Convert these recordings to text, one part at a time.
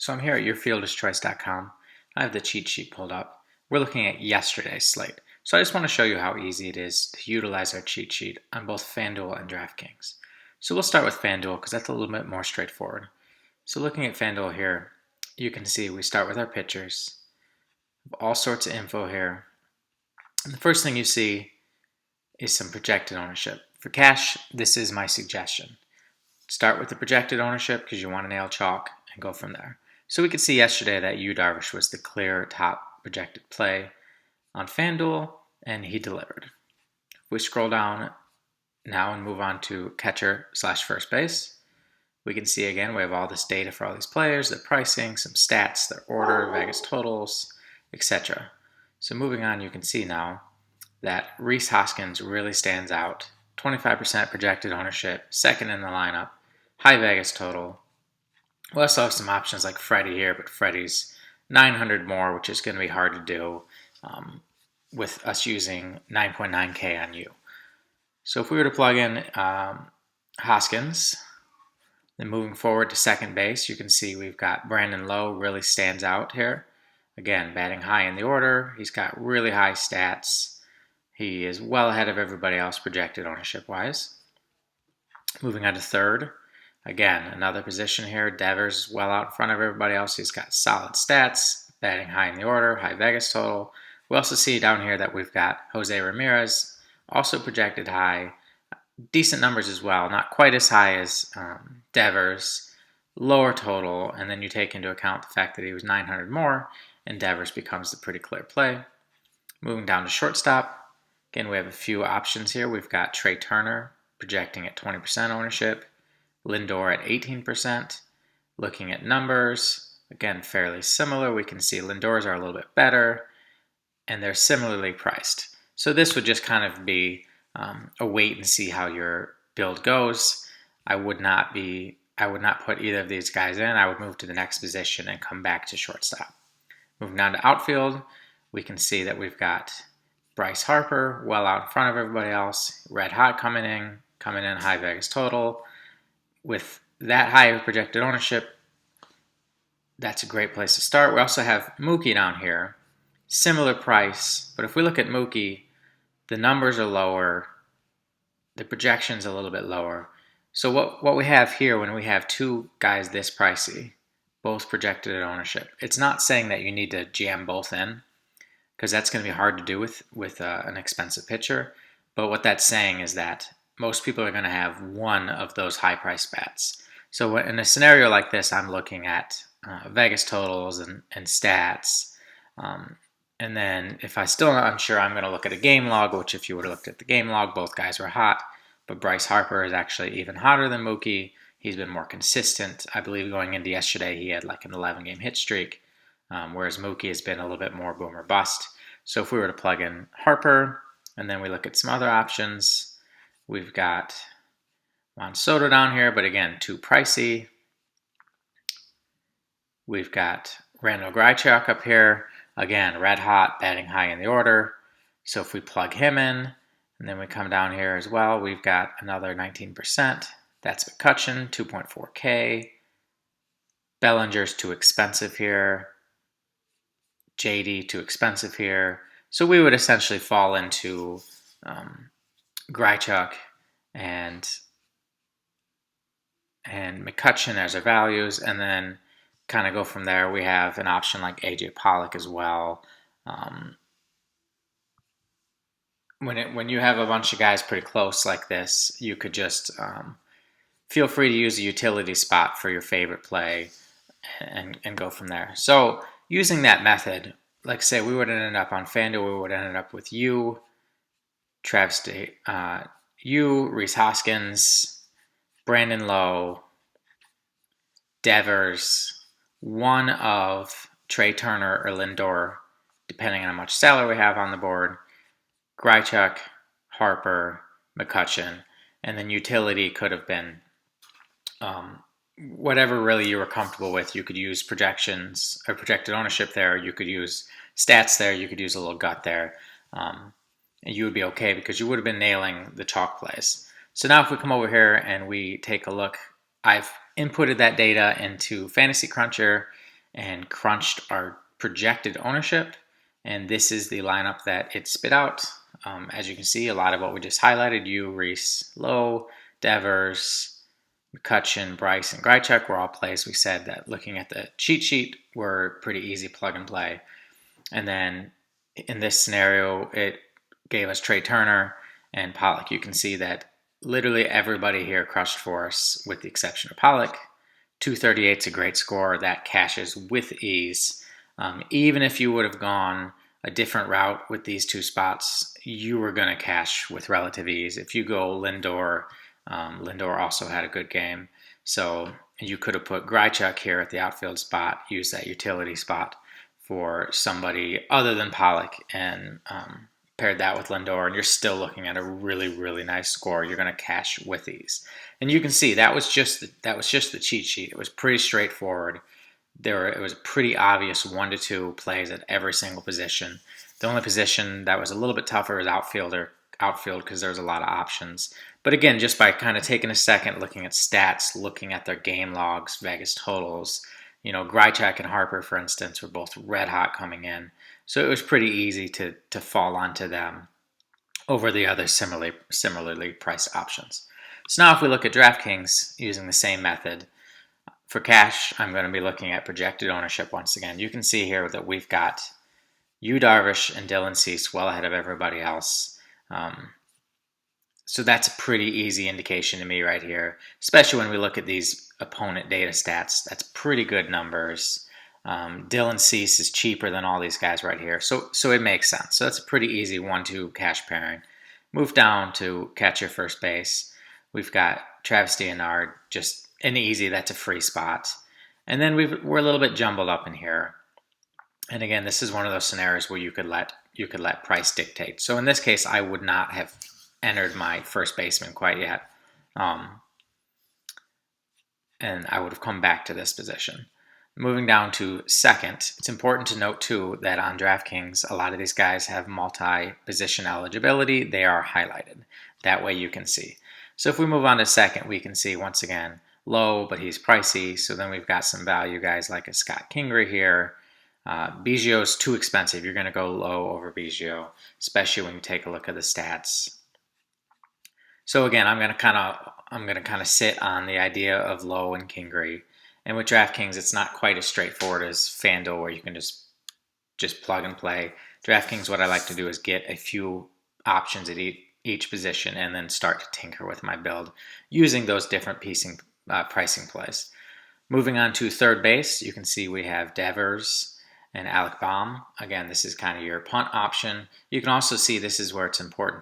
So I'm here at yourfielderschoice.com. I have the cheat sheet pulled up. We're looking at yesterday's slate. So I just want to show you how easy it is to utilize our cheat sheet on both FanDuel and DraftKings. So we'll start with FanDuel because that's a little bit more straightforward. So looking at FanDuel here, you can see we start with our pitchers. All sorts of info here. And the first thing you see is some projected ownership. For cash, this is my suggestion. Start with the projected ownership because you want to nail chalk and go from there. So we could see yesterday that Yu Darvish was the clear top projected play on FanDuel, and he delivered. If we scroll down now and move on to catcher / first base, we can see again we have all this data for all these players, their pricing, some stats, their order, Vegas totals, etc. So moving on, you can see now that Rhys Hoskins really stands out. 25% projected ownership, second in the lineup, high Vegas total. We also have some options like Freddie here, but Freddie's 900 more, which is going to be hard to do with us using 9.9K on you. So if we were to plug in Hoskins, then moving forward to second base, you can see we've got Brandon Lowe really stands out here. Again, batting high in the order. He's got really high stats. He is well ahead of everybody else projected ownership-wise. Moving on to third. Again, another position here. Devers well out in front of everybody else. He's got solid stats, batting high in the order, high Vegas total. We also see down here that we've got Jose Ramirez, also projected high. Decent numbers as well, not quite as high as Devers, lower total, and then you take into account the fact that he was 900 more, and Devers becomes the pretty clear play. Moving down to shortstop, again, we have a few options here. We've got Trey Turner projecting at 20% ownership, Lindor at 18%. Looking at numbers, again, fairly similar. We can see Lindor's are a little bit better, and they're similarly priced. So this would just kind of be a wait and see how your build goes. I would not put either of these guys in. I would move to the next position and come back to shortstop. Moving down to outfield, we can see that we've got Bryce Harper well out in front of everybody else, red hot coming in high Vegas total. With that high of projected ownership, that's a great place to start. We also have Mookie down here, similar price, but if we look at Mookie, the numbers are lower, the projection's a little bit lower. So what we have here when we have two guys this pricey, both projected at ownership, it's not saying that you need to jam both in, because that's going to be hard to do with an expensive pitcher. But what that's saying is that most people are going to have one of those high-priced bats. So in a scenario like this, I'm looking at Vegas totals and stats. And then if I'm still not unsure, I'm going to look at a game log, which if you would have looked at the game log, both guys were hot. But Bryce Harper is actually even hotter than Mookie. He's been more consistent. I believe going into yesterday, he had like an 11-game hit streak, whereas Mookie has been a little bit more boom or bust. So if we were to plug in Harper, and then we look at some other options, we've got Juan Soto down here, but again, too pricey. We've got Randall Grichuk up here. Again, red hot, batting high in the order. So if we plug him in, and then we come down here as well, we've got another 19%. That's McCutchen, 2.4K. Bellinger's too expensive here. JD too expensive here. So we would essentially fall into Grichuk and McCutchen as our values, and then kind of go from there. We have an option like AJ Pollock as well. When you have a bunch of guys pretty close like this, you could just feel free to use a utility spot for your favorite play and go from there. So using that method, like I say, we would end up on FanDuel, we would end up with you, Travis Rhys Hoskins, Brandon Lowe, Devers, one of Trey Turner or Lindor, depending on how much salary we have on the board, Grichuk, Harper, McCutchen, and then utility could have been whatever really you were comfortable with. You could use projections or projected ownership there. You could use stats there. You could use a little gut there. And you would be okay because you would have been nailing the chalk plays. So now if we come over here and we take a look, I've inputted that data into Fantasy Cruncher, and crunched our projected ownership. And this is the lineup that it spit out. As you can see, a lot of what we just highlighted, you, Reese, Lowe, Devers, McCutchen, Bryce, and Grichuk were all plays. We said that looking at the cheat sheet were pretty easy plug and play. And then in this scenario, it gave us Trey Turner and Pollock. You can see that literally everybody here crushed for us with the exception of Pollock. 238 is a great score. That cashes with ease. Even if you would have gone a different route with these two spots, you were going to cash with relative ease. If you go Lindor, Lindor also had a good game. So you could have put Grichuk here at the outfield spot, use that utility spot for somebody other than Pollock, and paired that with Lindor, and you're still looking at a really, really nice score. You're going to cash with these. And you can see that was just the cheat sheet. It was pretty straightforward. It was pretty obvious 1 to 2 plays at every single position. The only position that was a little bit tougher is outfield because there's a lot of options. But again, just by kind of taking a second, looking at stats, looking at their game logs, Vegas totals, Grichuk and Harper, for instance, were both red hot coming in. So it was pretty easy to fall onto them over the other similarly priced options. So now if we look at DraftKings using the same method, for cash, I'm going to be looking at projected ownership once again. You can see here that we've got Yu Darvish and Dylan Cease well ahead of everybody else. So that's a pretty easy indication to me right here, especially when we look at these opponent data stats. That's pretty good numbers. Dylan Cease is cheaper than all these guys right here, so it makes sense. So that's a pretty easy 1-2 cash pairing. Move down to catcher first base. We've got Travis Deonard, just an easy, that's a free spot. And then we're a little bit jumbled up in here. And again, this is one of those scenarios where you could let price dictate. So in this case, I would not have entered my first baseman quite yet. And I would have come back to this position. Moving down to second, it's important to note too that on DraftKings, a lot of these guys have multi-position eligibility. They are highlighted. That way you can see. So if we move on to second, we can see once again, low, but he's pricey. So then we've got some value guys like a Scott Kingery here. Biggio's too expensive. You're going to go low over Biggio, especially when you take a look at the stats. So again, I'm going to kind of sit on the idea of low and Kingery. And with DraftKings, it's not quite as straightforward as FanDuel, where you can just plug and play. DraftKings, what I like to do is get a few options at each position and then start to tinker with my build using those different pricing plays. Moving on to third base, you can see we have Devers and Alec Baum. Again, this is kind of your punt option. You can also see this is where it's important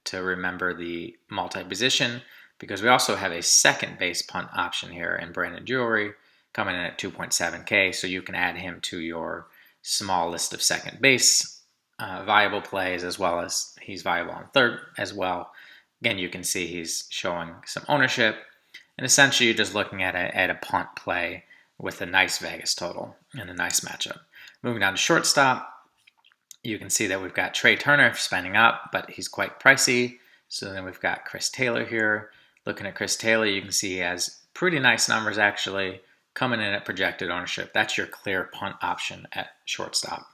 to remember the multi-position, because we also have a second base punt option here in Brandon Drury coming in at 2.7K, so you can add him to your small list of second base viable plays, as well as he's viable on third as well. Again, you can see he's showing some ownership, and essentially you're just looking at a punt play with a nice Vegas total and a nice matchup. Moving down to shortstop, you can see that we've got Trey Turner spending up, but he's quite pricey. So then we've got Chris Taylor here. Looking at Chris Taylor, you can see he has pretty nice numbers actually coming in at projected ownership. That's your clear punt option at shortstop.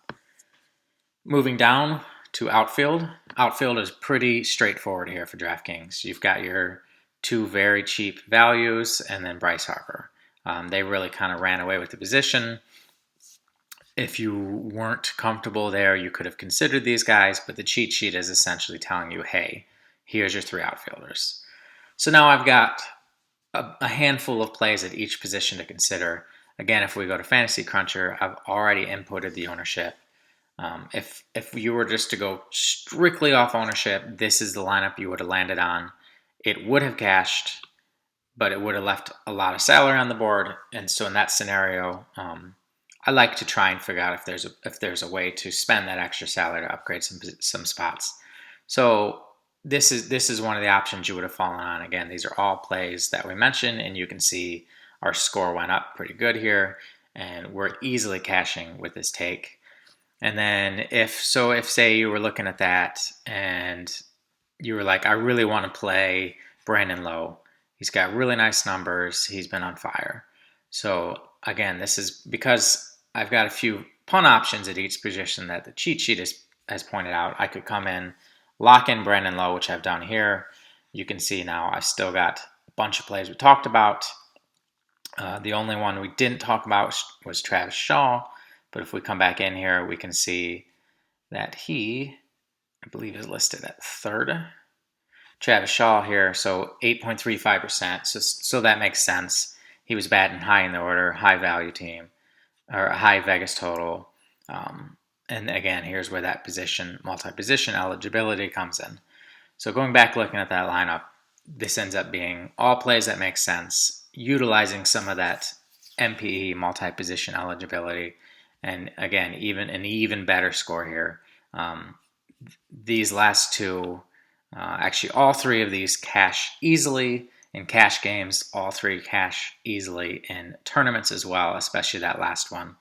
Moving down to outfield. Outfield is pretty straightforward here for DraftKings. You've got your two very cheap values and then Bryce Harper. They really kind of ran away with the position. If you weren't comfortable there, you could have considered these guys, but the cheat sheet is essentially telling you, hey, here's your three outfielders. So now I've got a handful of plays at each position to consider. Again, if we go to Fantasy Cruncher, I've already inputted the ownership. If you were just to go strictly off ownership, this is the lineup you would have landed on. It would have cashed, but it would have left a lot of salary on the board. And so in that scenario, I like to try and figure out if there's a way to spend that extra salary to upgrade some spots. So this is one of the options you would have fallen on. Again, these are all plays that we mentioned, and you can see our score went up pretty good here, and we're easily cashing with this take. And then if say you were looking at that and you were like, I really want to play Brandon Lowe. He's got really nice numbers. He's been on fire. So again, this is because I've got a few punt options at each position that the cheat sheet has pointed out. I could come in, lock in Brandon Lowe, which I've done here. You can see now I've still got a bunch of plays we talked about. The only one we didn't talk about was Travis Shaw, but if we come back in here, we can see that he, I believe, is listed at third. Travis Shaw here, so 8.35%, so that makes sense. He was batting high in the order, high value team, or a high Vegas total. And again, here's where that multi-position eligibility comes in. So going back looking at that lineup, this ends up being all plays that make sense, utilizing some of that MPE multi-position eligibility, and again, even better score here. These last two, actually all three of these cash easily in cash games, all three cash easily in tournaments as well, especially that last one.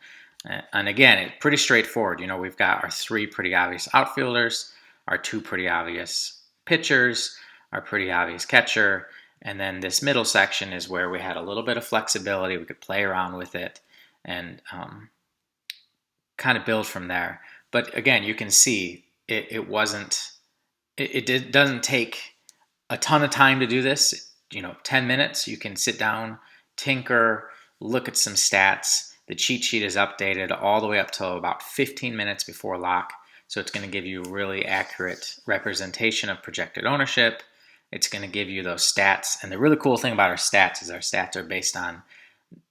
And again, it's pretty straightforward. We've got our three pretty obvious outfielders, our two pretty obvious pitchers, our pretty obvious catcher, and then this middle section is where we had a little bit of flexibility. We could play around with it and kind of build from there. But again, you can see it doesn't take a ton of time to do this. 10 minutes, you can sit down, tinker, look at some stats. The cheat sheet is updated all the way up till about 15 minutes before lock. So it's going to give you really accurate representation of projected ownership. It's going to give you those stats. And the really cool thing about our stats is our stats are based on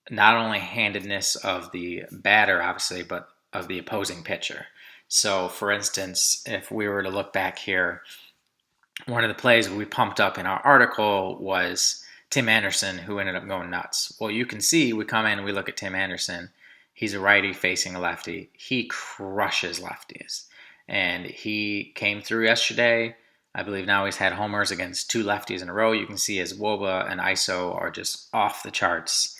not only handedness of the batter, obviously, but of the opposing pitcher. So for instance, if we were to look back here, one of the plays we pumped up in our article was Tim Anderson, who ended up going nuts. Well, you can see we come in and we look at Tim Anderson. He's a righty facing a lefty. He crushes lefties. And he came through yesterday. I believe now he's had homers against two lefties in a row. You can see his WOBA and ISO are just off the charts.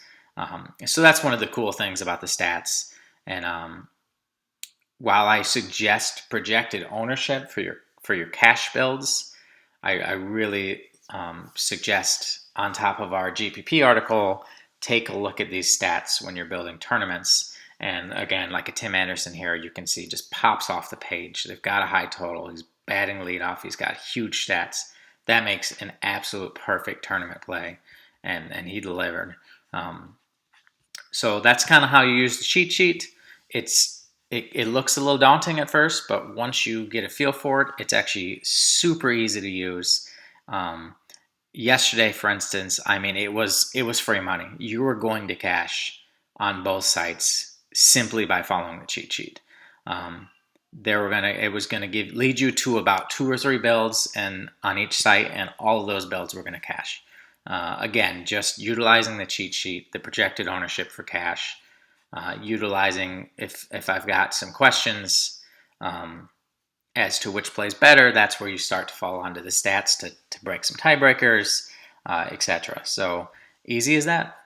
So that's one of the cool things about the stats. And while I suggest projected ownership for your cash builds, I really suggest on top of our GPP article, take a look at these stats when you're building tournaments. And again, like a Tim Anderson here, you can see just pops off the page. They've got a high total. He's batting leadoff. He's got huge stats. That makes an absolute perfect tournament play, and he delivered. So that's kind of how you use the cheat sheet. It looks a little daunting at first, but once you get a feel for it, it's actually super easy to use. Yesterday, for instance, it was free money. You were going to cash on both sites simply by following the cheat sheet. It was going to lead you to about 2 or 3 builds and on each site, and all of those builds were going to cash. Again, just utilizing the cheat sheet, the projected ownership for cash, utilizing if I've got some questions as to which plays better, that's where you start to fall onto the stats to break some tiebreakers, etc. So easy as that.